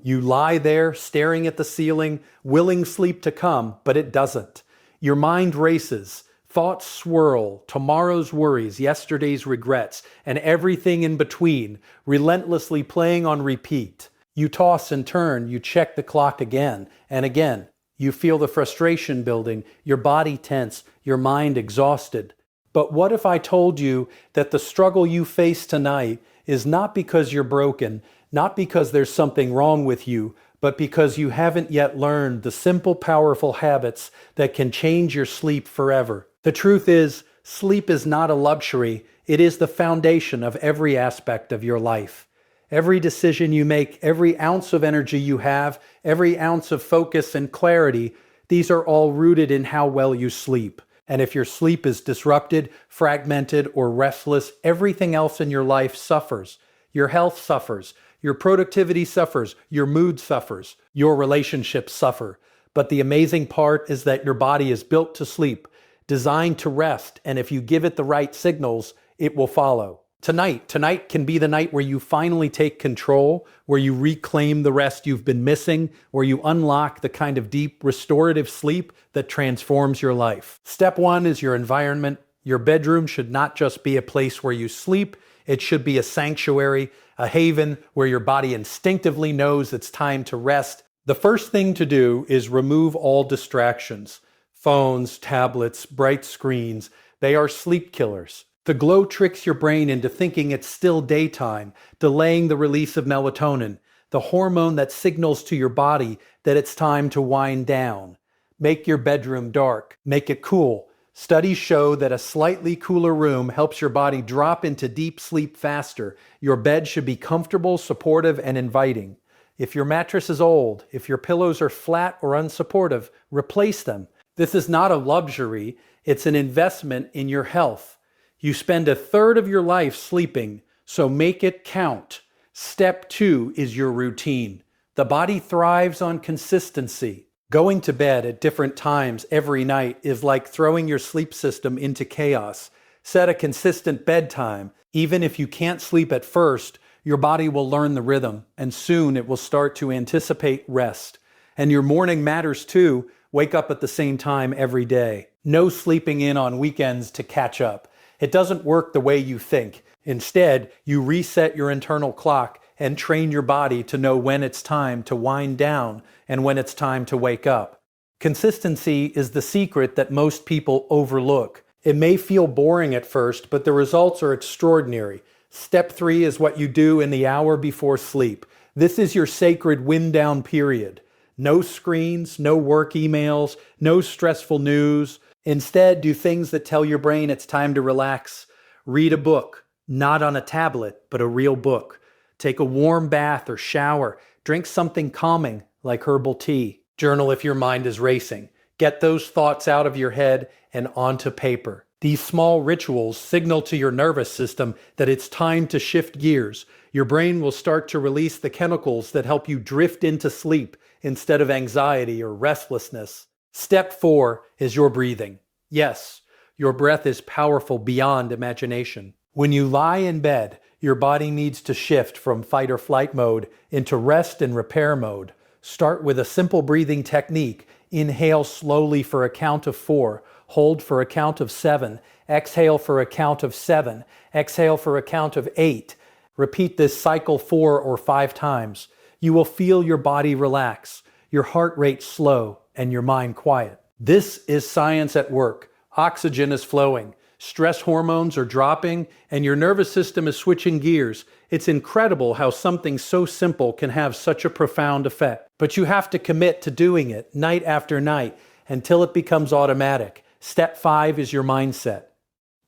You lie there, staring at the ceiling, willing sleep to come, but it doesn't. Your mind races, thoughts swirl, tomorrow's worries, yesterday's regrets, and everything in between, relentlessly playing on repeat. You toss and turn, you check the clock again and again. You feel the frustration building, your body tense, your mind exhausted. But what if I told you that the struggle you face tonight is not because you're broken, not because there's something wrong with you, but because you haven't yet learned the simple, powerful habits that can change your sleep forever? The truth is, sleep is not a luxury. It is the foundation of every aspect of your life. Every decision you make, every ounce of energy you have, every ounce of focus and clarity, these are all rooted in how well you sleep. And if your sleep is disrupted, fragmented, or restless, everything else in your life suffers. Your health suffers. Your productivity suffers. Your mood suffers. Your relationships suffer. But the amazing part is that your body is built to sleep, designed to rest, and if you give it the right signals, it will follow. Tonight can be the night where you finally take control, where you reclaim the rest you've been missing, where you unlock the kind of deep, restorative sleep that transforms your life. Step one is your environment. Your bedroom should not just be a place where you sleep, it should be a sanctuary, a haven where your body instinctively knows it's time to rest. The first thing to do is remove all distractions. Phones, tablets, bright screens, they are sleep killers. The glow tricks your brain into thinking it's still daytime, delaying the release of melatonin, the hormone that signals to your body that it's time to wind down. Make your bedroom dark. Make it cool. Studies show that a slightly cooler room helps your body drop into deep sleep faster. Your bed should be comfortable, supportive, and inviting. If your mattress is old, if your pillows are flat or unsupportive, replace them. This is not a luxury, it's an investment in your health. You spend a third of your life sleeping, so make it count. Step two is your routine. The body thrives on consistency. Going to bed at different times every night is like throwing your sleep system into chaos. Set a consistent bedtime. Even if you can't sleep at first, your body will learn the rhythm, and soon it will start to anticipate rest. And your morning matters too. Wake up at the same time every day. No sleeping in on weekends to catch up. It doesn't work the way you think. Instead, you reset your internal clock and train your body to know when it's time to wind down and when it's time to wake up. Consistency is the secret that most people overlook. It may feel boring at first, but the results are extraordinary. Step three is what you do in the hour before sleep. This is your sacred wind down period. No screens, no work emails, no stressful news. Instead, do things that tell your brain it's time to relax. Read a book, not on a tablet, but a real book. Take a warm bath or shower. Drink something calming, like herbal tea. Journal if your mind is racing. Get those thoughts out of your head and onto paper. These small rituals signal to your nervous system that it's time to shift gears. Your brain will start to release the chemicals that help you drift into sleep instead of anxiety or restlessness. Step four is your breathing. Yes, your breath is powerful beyond imagination. When you lie in bed, your body needs to shift from fight or flight mode into rest and repair mode. Start with a simple breathing technique. Inhale slowly for a count of 4. Hold for a count of 7. Exhale for a count of 7. Exhale for a count of 8. Repeat this cycle 4 or 5 times. You will feel your body relax, your heart rate slow, and your mind quiet. This is science at work. Oxygen is flowing, stress hormones are dropping, and your nervous system is switching gears. It's incredible how something so simple can have such a profound effect. But you have to commit to doing it night after night until it becomes automatic. Step 5 is your mindset.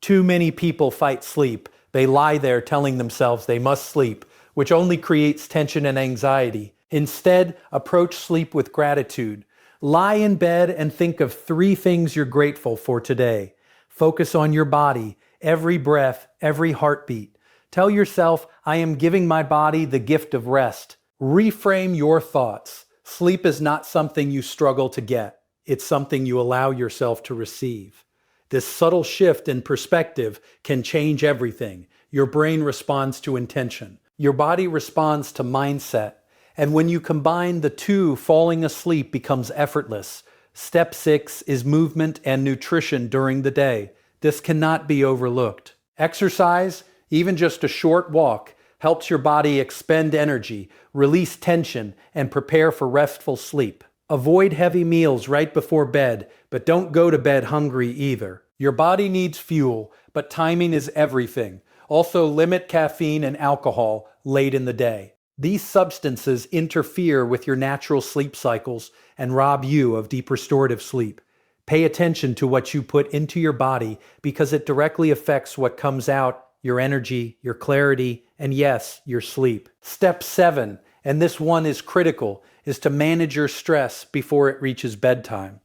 Too many people fight sleep. They lie there telling themselves they must sleep, which only creates tension and anxiety. Instead, approach sleep with gratitude. Lie in bed and think of 3 things you're grateful for today. Focus on your body, every breath, every heartbeat. Tell yourself, I am giving my body the gift of rest. Reframe your thoughts. Sleep is not something you struggle to get. It's something you allow yourself to receive. This subtle shift in perspective can change everything. Your brain responds to intention. Your body responds to mindset. And when you combine the two, falling asleep becomes effortless. Step 6 is movement and nutrition during the day. This cannot be overlooked. Exercise, even just a short walk, helps your body expend energy, release tension, and prepare for restful sleep. Avoid heavy meals right before bed, but don't go to bed hungry either. Your body needs fuel, but timing is everything. Also, limit caffeine and alcohol late in the day. These substances interfere with your natural sleep cycles and rob you of deep restorative sleep. Pay attention to what you put into your body because it directly affects what comes out, your energy, your clarity, and yes, your sleep. Step 7, and this one is critical, is to manage your stress before it reaches bedtime.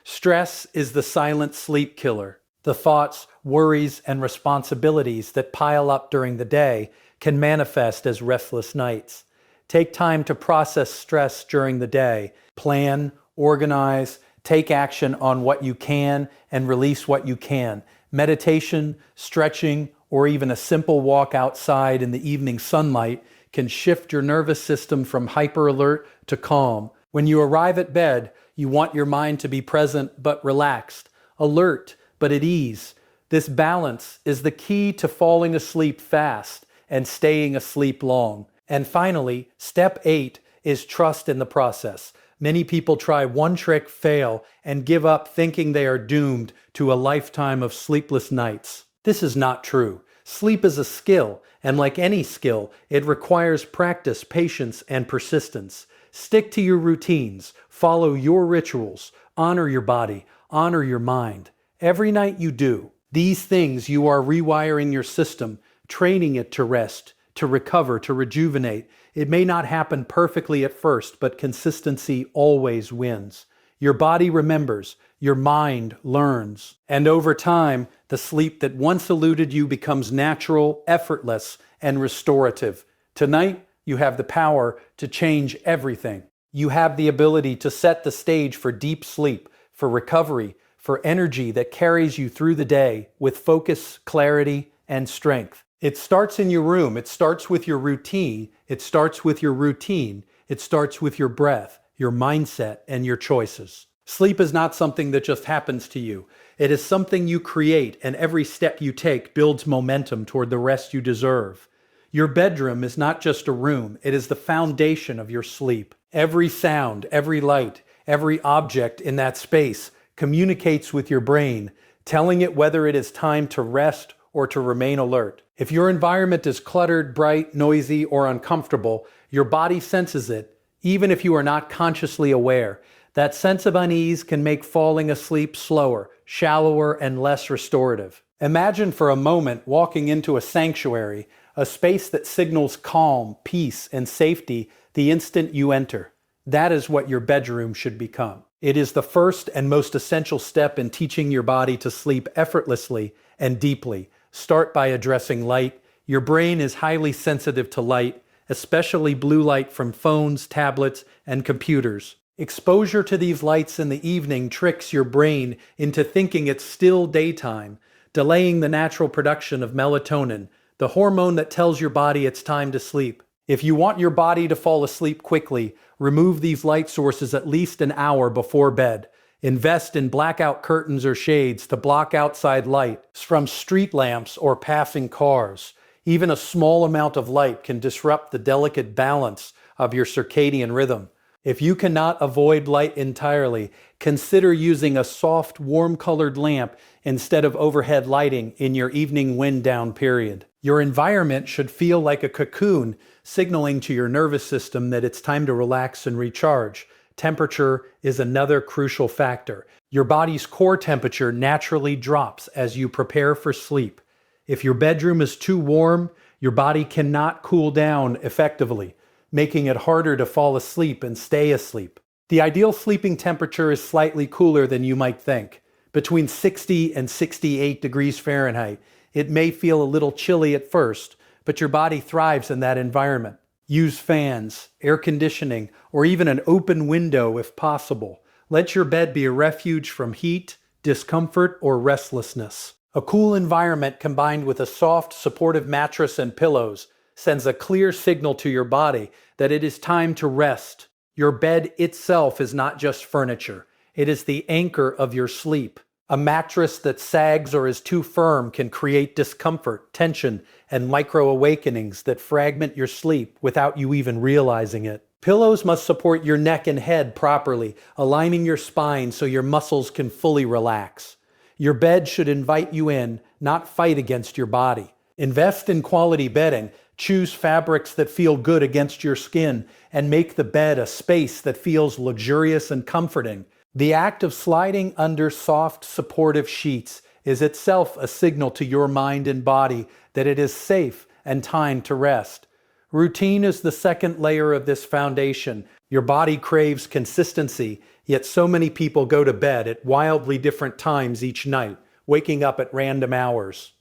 Stress is the silent sleep killer. The thoughts, worries, and responsibilities that pile up during the day can manifest as restless nights. Take time to process stress during the day. Plan, organize, take action on what you can and release what you can. Meditation, stretching, or even a simple walk outside in the evening sunlight can shift your nervous system from hyper-alert to calm. When you arrive at bed, you want your mind to be present but relaxed, alert but at ease. This balance is the key to falling asleep fast and staying asleep long. And finally, step 8 is trust in the process. Many people try one trick, fail, and give up thinking they are doomed to a lifetime of sleepless nights. This is not true. Sleep is a skill, and like any skill, it requires practice, patience, and persistence. Stick to your routines, follow your rituals, honor your body, honor your mind. Every night you do these things, you are rewiring your system, training it to rest, to recover, to rejuvenate. It may not happen perfectly at first, but consistency always wins. Your body remembers, your mind learns, and over time, the sleep that once eluded you becomes natural, effortless, and restorative. Tonight, you have the power to change everything. You have the ability to set the stage for deep sleep, for recovery, for energy that carries you through the day with focus, clarity, and strength. It starts in your room. It starts with your routine. It starts with your routine. It starts with your breath, your mindset, and your choices. Sleep is not something that just happens to you. It is something you create, and every step you take builds momentum toward the rest you deserve. Your bedroom is not just a room. It is the foundation of your sleep. Every sound, every light, every object in that space communicates with your brain, telling it whether it is time to rest or to remain alert. If your environment is cluttered, bright, noisy, or uncomfortable, your body senses it, even if you are not consciously aware. That sense of unease can make falling asleep slower, shallower, and less restorative. Imagine for a moment walking into a sanctuary, a space that signals calm, peace, and safety the instant you enter. That is what your bedroom should become. It is the first and most essential step in teaching your body to sleep effortlessly and deeply. Start by addressing light. Your brain is highly sensitive to light, especially blue light from phones, tablets, and computers. Exposure to these lights in the evening tricks your brain into thinking it's still daytime, delaying the natural production of melatonin, the hormone that tells your body it's time to sleep. If you want your body to fall asleep quickly, remove these light sources at least an hour before bed. Invest in blackout curtains or shades to block outside light from street lamps or passing cars. Even a small amount of light can disrupt the delicate balance of your circadian rhythm. If you cannot avoid light entirely, consider using a soft, warm-colored lamp instead of overhead lighting in your evening wind-down period. Your environment should feel like a cocoon, signaling to your nervous system that it's time to relax and recharge. Temperature is another crucial factor. Your body's core temperature naturally drops as you prepare for sleep. If your bedroom is too warm, your body cannot cool down effectively, making it harder to fall asleep and stay asleep. The ideal sleeping temperature is slightly cooler than you might think. Between 60 and 68 degrees Fahrenheit. It may feel a little chilly at first, but your body thrives in that environment. Use fans, air conditioning, or even an open window if possible. Let your bed be a refuge from heat, discomfort, or restlessness. A cool environment combined with a soft, supportive mattress and pillows sends a clear signal to your body that it is time to rest. Your bed itself is not just furniture. It is the anchor of your sleep. A mattress that sags or is too firm can create discomfort, tension, and micro-awakenings that fragment your sleep without you even realizing it. Pillows must support your neck and head properly, aligning your spine so your muscles can fully relax. Your bed should invite you in, not fight against your body. Invest in quality bedding. Choose fabrics that feel good against your skin and make the bed a space that feels luxurious and comforting. The act of sliding under soft, supportive sheets is itself a signal to your mind and body that it is safe and time to rest. Routine is the second layer of this foundation. Your body craves consistency, yet so many people go to bed at wildly different times each night, waking up at random hours.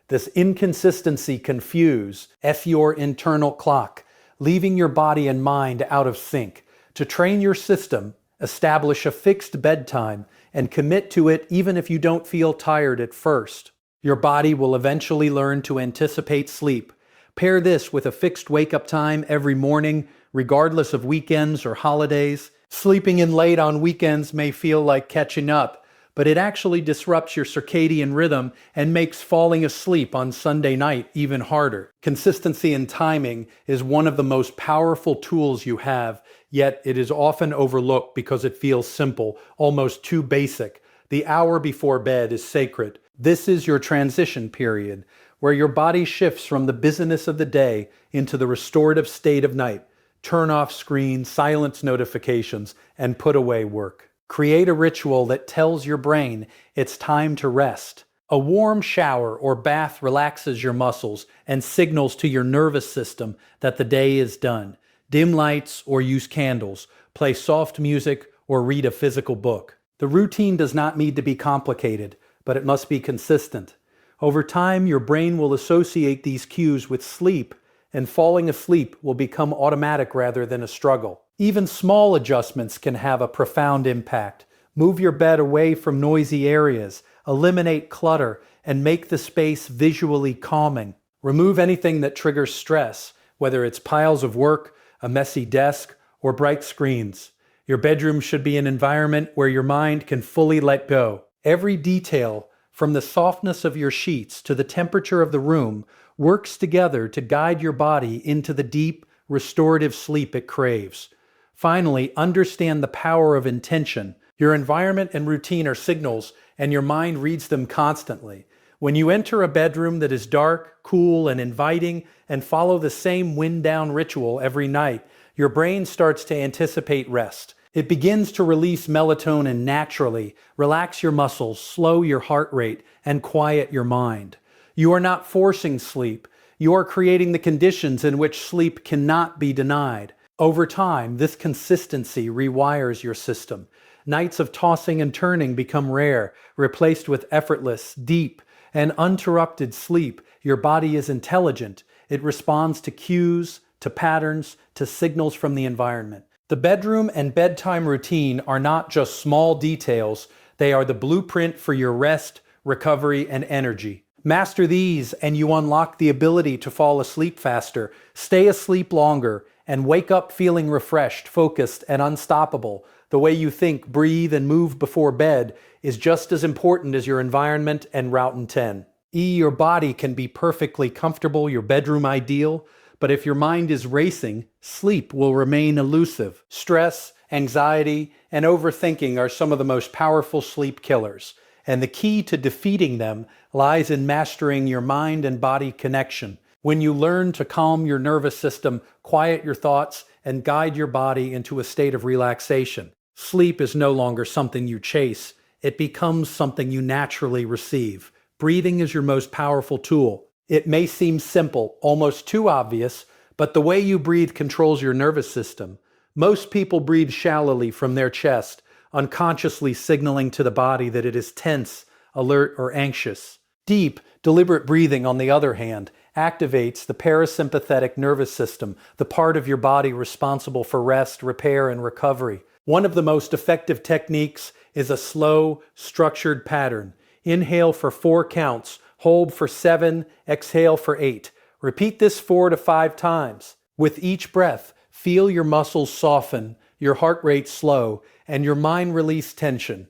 This inconsistency confuses your internal clock, leaving your body and mind out of sync. To train your system, establish a fixed bedtime and commit to it even if you don't feel tired at first. Your body will eventually learn to anticipate sleep. Pair this with a fixed wake-up time every morning, regardless of weekends or holidays. Sleeping in late on weekends may feel like catching up, but it actually disrupts your circadian rhythm and makes falling asleep on Sunday night even harder. Consistency in timing is one of the most powerful tools you have, yet it is often overlooked because it feels simple, almost too basic. The hour before bed is sacred. This is your transition period, where your body shifts from the busyness of the day into the restorative state of night. Turn off screens, silence notifications, and put away work. Create a ritual that tells your brain it's time to rest. A warm shower or bath relaxes your muscles and signals to your nervous system that the day is done. Dim lights or use candles, play soft music, or read a physical book. The routine does not need to be complicated, but it must be consistent. Over time, your brain will associate these cues with sleep, and falling asleep will become automatic rather than a struggle. Even small adjustments can have a profound impact. Move your bed away from noisy areas, eliminate clutter, and make the space visually calming. Remove anything that triggers stress, whether it's piles of work, a messy desk, or bright screens. Your bedroom should be an environment where your mind can fully let go. Every detail, from the softness of your sheets to the temperature of the room, works together to guide your body into the deep, restorative sleep it craves. Finally, understand the power of intention. Your environment and routine are signals, and your mind reads them constantly. When you enter a bedroom that is dark, cool, and inviting, and follow the same wind-down ritual every night, your brain starts to anticipate rest. It begins to release melatonin naturally, relax your muscles, slow your heart rate, and quiet your mind. You are not forcing sleep. You are creating the conditions in which sleep cannot be denied. Over time, this consistency rewires your system. Nights of tossing and turning become rare, replaced with effortless, deep, and uninterrupted sleep. Your body is intelligent. It responds to cues, to patterns, to signals from the environment. The bedroom and bedtime routine are not just small details, they are the blueprint for your rest, recovery, and energy. Master these, and you unlock the ability to fall asleep faster, stay asleep longer, and wake up feeling refreshed, focused, and unstoppable. The way you think, breathe, and move before bed is just as important as your environment and Route 10. Your body can be perfectly comfortable, your bedroom ideal, but if your mind is racing, sleep will remain elusive. Stress, anxiety, and overthinking are some of the most powerful sleep killers, and the key to defeating them lies in mastering your mind and body connection. When you learn to calm your nervous system, quiet your thoughts, and guide your body into a state of relaxation, sleep is no longer something you chase. It becomes something you naturally receive. Breathing is your most powerful tool. It may seem simple, almost too obvious, but the way you breathe controls your nervous system. Most people breathe shallowly from their chest, unconsciously signaling to the body that it is tense, alert, or anxious. Deep, deliberate breathing, on the other hand, activates the parasympathetic nervous system, the part of your body responsible for rest, repair, and recovery. One of the most effective techniques is a slow, structured pattern. Inhale for 4 counts, hold for 7, exhale for 8. Repeat this 4 to 5 times. With each breath, feel your muscles soften, your heart rate slow, and your mind release tension.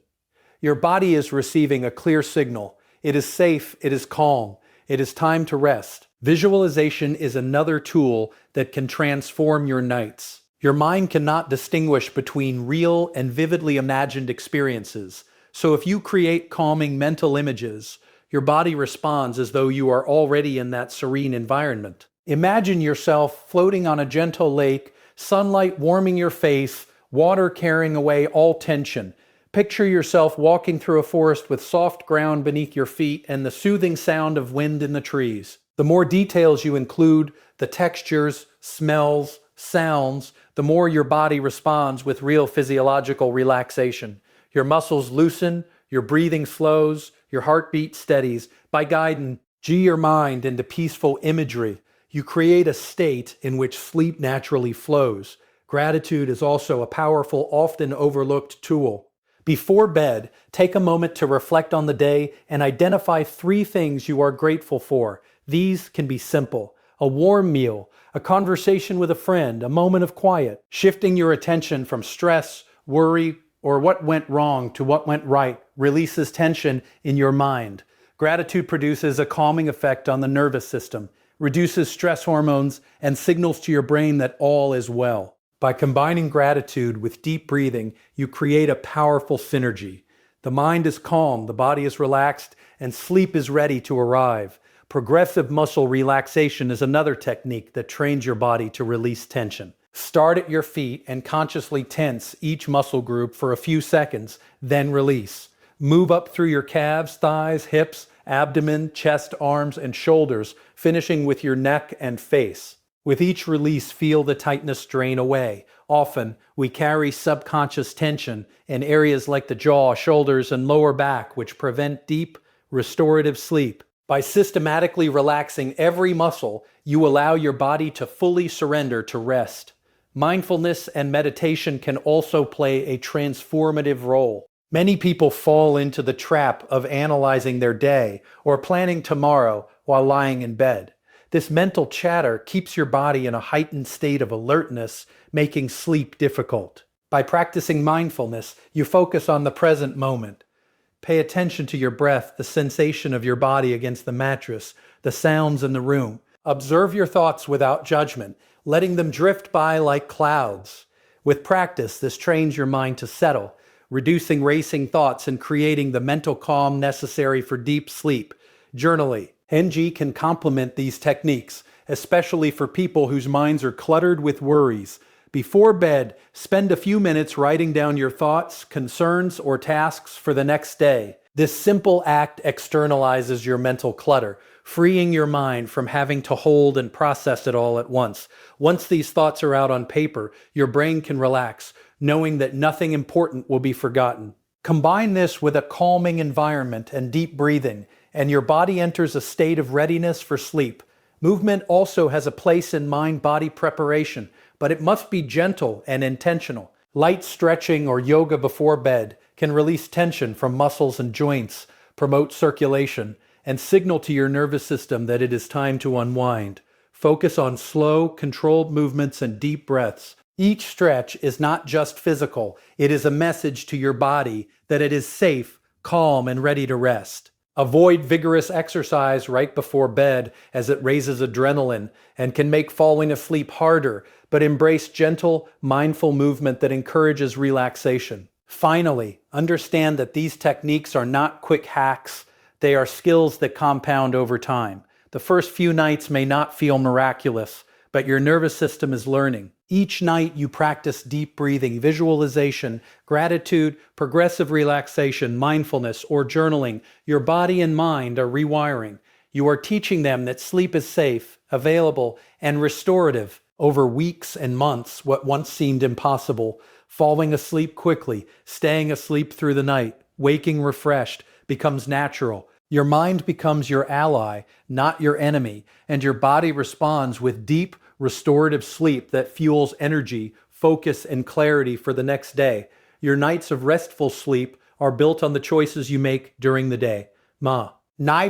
Your body is receiving a clear signal. It is safe, it is calm, it is time to rest. Visualization is another tool that can transform your nights. Your mind cannot distinguish between real and vividly imagined experiences. So if you create calming mental images, your body responds as though you are already in that serene environment. Imagine yourself floating on a gentle lake, sunlight warming your face, water carrying away all tension. Picture yourself walking through a forest with soft ground beneath your feet and the soothing sound of wind in the trees. The more details you include, the textures, smells, sounds, the more your body responds with real physiological relaxation. Your muscles loosen, your breathing slows, your heartbeat steadies. By guiding your mind into peaceful imagery, you create a state in which sleep naturally flows. Gratitude is also a powerful, often overlooked tool. Before bed, take a moment to reflect on the day and identify 3 things you are grateful for. These can be simple: a warm meal, a conversation with a friend, a moment of quiet. Shifting your attention from stress, worry, or what went wrong to what went right releases tension in your mind. Gratitude produces a calming effect on the nervous system, reduces stress hormones, and signals to your brain that all is well. By combining gratitude with deep breathing, you create a powerful synergy. The mind is calm, the body is relaxed, and sleep is ready to arrive. Progressive muscle relaxation is another technique that trains your body to release tension. Start at your feet and consciously tense each muscle group for a few seconds, then release. Move up through your calves, thighs, hips, abdomen, chest, arms, and shoulders, finishing with your neck and face. With each release, feel the tightness drain away. Often, we carry subconscious tension in areas like the jaw, shoulders, and lower back, which prevent deep, restorative sleep. By systematically relaxing every muscle, you allow your body to fully surrender to rest. Mindfulness and meditation can also play a transformative role. Many people fall into the trap of analyzing their day or planning tomorrow while lying in bed. This mental chatter keeps your body in a heightened state of alertness, making sleep difficult. By practicing mindfulness, you focus on the present moment. Pay attention to your breath, the sensation of your body against the mattress, the sounds in the room. Observe your thoughts without judgment, letting them drift by like clouds. With practice, this trains your mind to settle, reducing racing thoughts and creating the mental calm necessary for deep sleep. Journaling NG can complement these techniques, especially for people whose minds are cluttered with worries. Before bed, spend a few minutes writing down your thoughts, concerns, or tasks for the next day. This simple act externalizes your mental clutter, freeing your mind from having to hold and process it all at once. Once these thoughts are out on paper, your brain can relax, knowing that nothing important will be forgotten. Combine this with a calming environment and deep breathing, and your body enters a state of readiness for sleep. Movement also has a place in mind-body preparation, but it must be gentle and intentional. Light stretching or yoga before bed can release tension from muscles and joints, promote circulation, and signal to your nervous system that it is time to unwind. Focus on slow, controlled movements and deep breaths. Each stretch is not just physical, it is a message to your body that it is safe, calm, and ready to rest. Avoid vigorous exercise right before bed as it raises adrenaline and can make falling asleep harder, but embrace gentle, mindful movement that encourages relaxation. Finally, understand that these techniques are not quick hacks. They are skills that compound over time. The first few nights may not feel miraculous, but your nervous system is learning. Each night you practice deep breathing, visualization, gratitude, progressive relaxation, mindfulness, or journaling. Your body and mind are rewiring. You are teaching them that sleep is safe, available, and restorative. Over weeks and months, what once seemed impossible, falling asleep quickly, staying asleep through the night, waking refreshed, becomes natural. Your mind becomes your ally, not your enemy, and your body responds with deep, restorative sleep that fuels energy, focus, and clarity for the next day. Your nights of restful sleep are built on the choices you make during the day.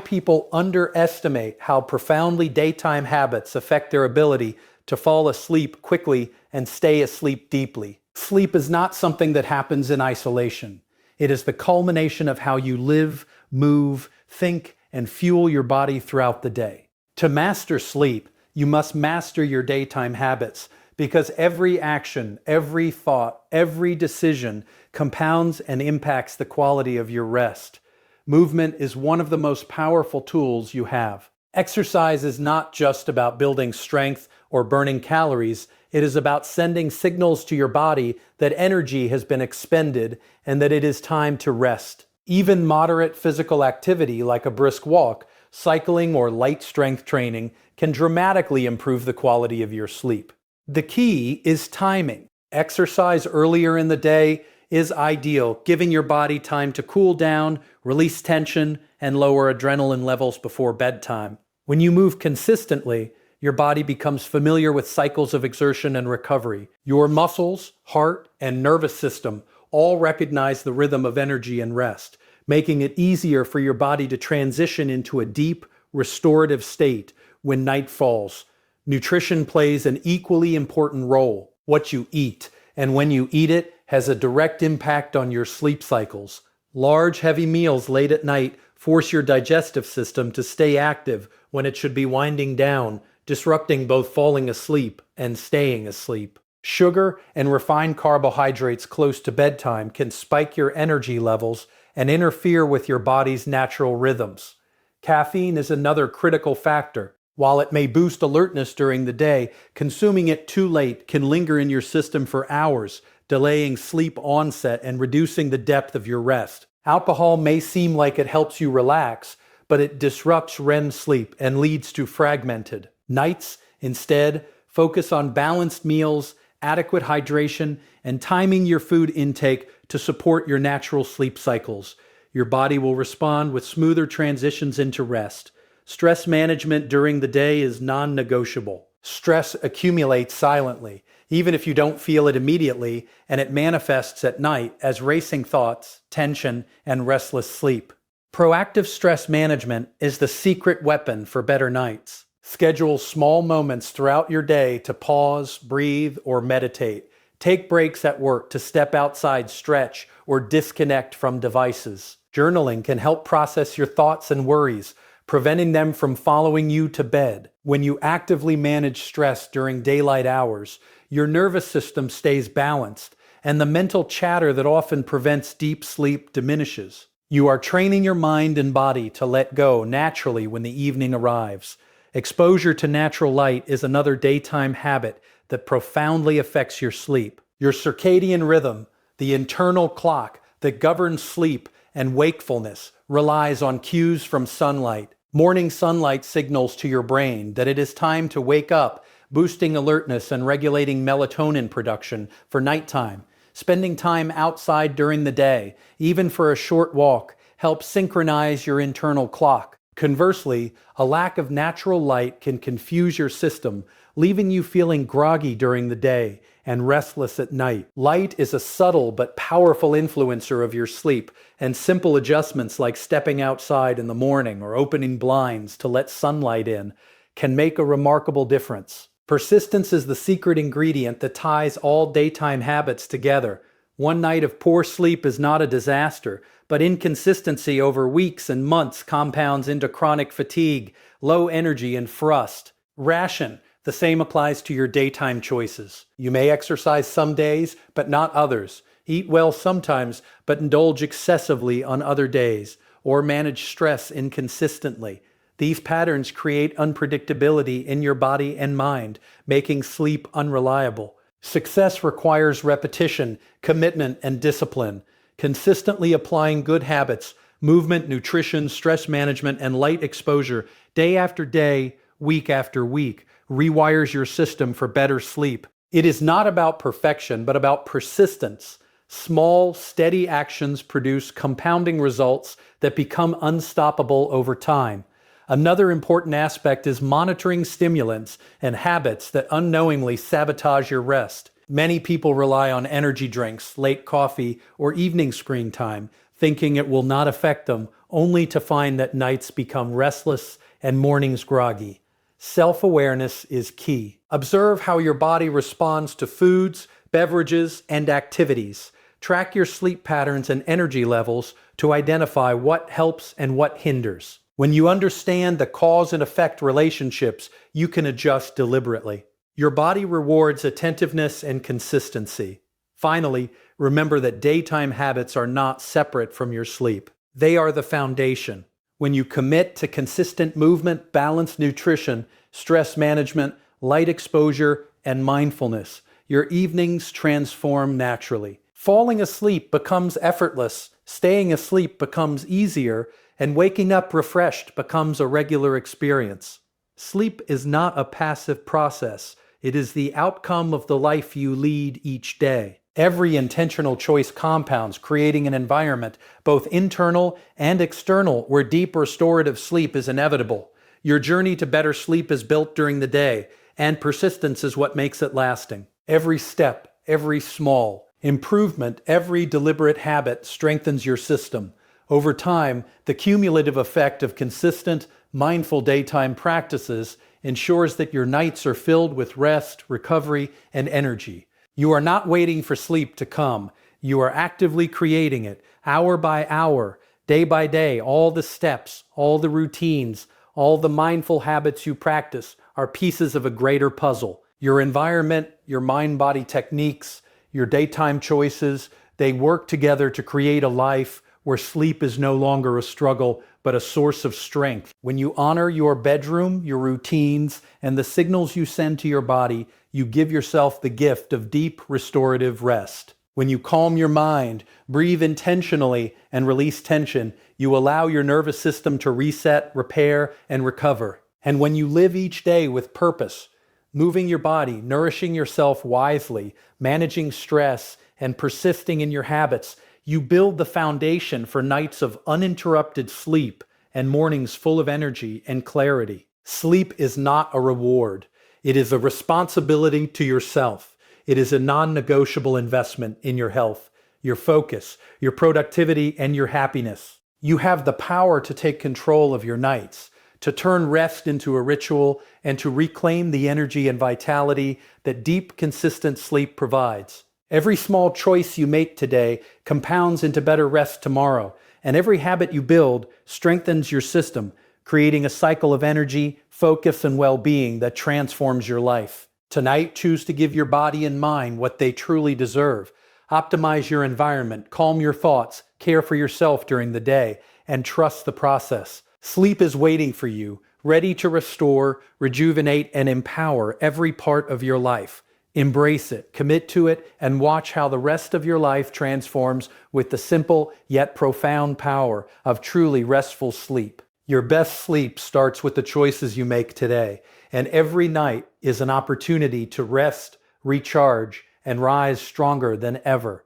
People underestimate how profoundly daytime habits affect their ability to fall asleep quickly and stay asleep deeply. Sleep is not something that happens in isolation. It is the culmination of how you live, move, think, and fuel your body throughout the day. To master sleep, you must master your daytime habits because every action, every thought, every decision compounds and impacts the quality of your rest. Movement is one of the most powerful tools you have. Exercise is not just about building strength or burning calories. It is about sending signals to your body that energy has been expended and that it is time to rest. Even moderate physical activity like a brisk walk, cycling, or light strength training can dramatically improve the quality of your sleep. The key is timing. Exercise earlier in the day is ideal, giving your body time to cool down, release tension, and lower adrenaline levels before bedtime. When you move consistently, your body becomes familiar with cycles of exertion and recovery. Your muscles, heart, and nervous system all recognize the rhythm of energy and rest, making it easier for your body to transition into a deep, restorative state when night falls. Nutrition plays an equally important role. What you eat, and when you eat it, has a direct impact on your sleep cycles. Large, heavy meals late at night force your digestive system to stay active when it should be winding down, disrupting both falling asleep and staying asleep. Sugar and refined carbohydrates close to bedtime can spike your energy levels and interfere with your body's natural rhythms. Caffeine is another critical factor. While it may boost alertness during the day, consuming it too late can linger in your system for hours, delaying sleep onset and reducing the depth of your rest. Alcohol may seem like it helps you relax, but it disrupts REM sleep and leads to fragmented nights. Instead, focus on balanced meals, adequate hydration, and timing your food intake to support your natural sleep cycles. Your body will respond with smoother transitions into rest. Stress management during the day is non-negotiable. Stress accumulates silently, even if you don't feel it immediately, and it manifests at night as racing thoughts, tension, and restless sleep. Proactive stress management is the secret weapon for better nights. Schedule small moments throughout your day to pause, breathe, or meditate. Take breaks at work to step outside, stretch, or disconnect from devices. Journaling can help process your thoughts and worries, preventing them from following you to bed. When you actively manage stress during daylight hours, your nervous system stays balanced, and the mental chatter that often prevents deep sleep diminishes. You are training your mind and body to let go naturally when the evening arrives. Exposure to natural light is another daytime habit that profoundly affects your sleep. Your circadian rhythm, the internal clock that governs sleep and wakefulness, relies on cues from sunlight. Morning sunlight signals to your brain that it is time to wake up, boosting alertness and regulating melatonin production for nighttime. Spending time outside during the day, even for a short walk, helps synchronize your internal clock. Conversely, a lack of natural light can confuse your system, leaving you feeling groggy during the day and restless at night. Light is a subtle but powerful influencer of your sleep, and simple adjustments like stepping outside in the morning or opening blinds to let sunlight in can make a remarkable difference. Persistence is the secret ingredient that ties all daytime habits together. One night of poor sleep is not a disaster, but inconsistency over weeks and months compounds into chronic fatigue, low energy, and frust. Ration. The same applies to your daytime choices. You may exercise some days, but not others. Eat well sometimes, but indulge excessively on other days, or manage stress inconsistently. These patterns create unpredictability in your body and mind, making sleep unreliable. Success requires repetition, commitment, and discipline. Consistently applying good habits, movement, nutrition, stress management, and light exposure day after day, week after week, rewires your system for better sleep. It is not about perfection, but about persistence. Small, steady actions produce compounding results that become unstoppable over time. Another important aspect is monitoring stimulants and habits that unknowingly sabotage your rest. Many people rely on energy drinks, late coffee, or evening screen time, thinking it will not affect them only to find that nights become restless and mornings groggy. Self-awareness is key. Observe how your body responds to foods, beverages, and activities. Track your sleep patterns and energy levels to identify what helps and what hinders. When you understand the cause and effect relationships, you can adjust deliberately. Your body rewards attentiveness and consistency. Finally, remember that daytime habits are not separate from your sleep. They are the foundation. When you commit to consistent movement, balanced nutrition, stress management, light exposure, and mindfulness, your evenings transform naturally. Falling asleep becomes effortless, staying asleep becomes easier, and waking up refreshed becomes a regular experience. Sleep is not a passive process. It is the outcome of the life you lead each day. Every intentional choice compounds, creating an environment, both internal and external, where deep restorative sleep is inevitable. Your journey to better sleep is built during the day, and persistence is what makes it lasting. Every step, every small improvement, every deliberate habit strengthens your system. Over time, the cumulative effect of consistent, mindful daytime practices ensures that your nights are filled with rest, recovery, and energy. You are not waiting for sleep to come. You are actively creating it, hour by hour, day by day. All the steps, all the routines, all the mindful habits you practice are pieces of a greater puzzle. Your environment, your mind-body techniques, your daytime choices, they work together to create a life where sleep is no longer a struggle, but a source of strength. When you honor your bedroom, your routines, and the signals you send to your body, you give yourself the gift of deep restorative rest. When you calm your mind, breathe intentionally, and release tension, you allow your nervous system to reset, repair, and recover. And when you live each day with purpose, moving your body, nourishing yourself wisely, managing stress, and persisting in your habits, you build the foundation for nights of uninterrupted sleep and mornings full of energy and clarity. Sleep is not a reward. It is a responsibility to yourself. It is a non-negotiable investment in your health, your focus, your productivity, and your happiness. You have the power to take control of your nights, to turn rest into a ritual, and to reclaim the energy and vitality that deep, consistent sleep provides. Every small choice you make today compounds into better rest tomorrow, and every habit you build strengthens your system, creating a cycle of energy, focus, and well-being that transforms your life. Tonight, choose to give your body and mind what they truly deserve. Optimize your environment, calm your thoughts, care for yourself during the day, and trust the process. Sleep is waiting for you, ready to restore, rejuvenate, and empower every part of your life. Embrace it, commit to it, and watch how the rest of your life transforms with the simple yet profound power of truly restful sleep. Your best sleep starts with the choices you make today, and every night is an opportunity to rest, recharge, and rise stronger than ever.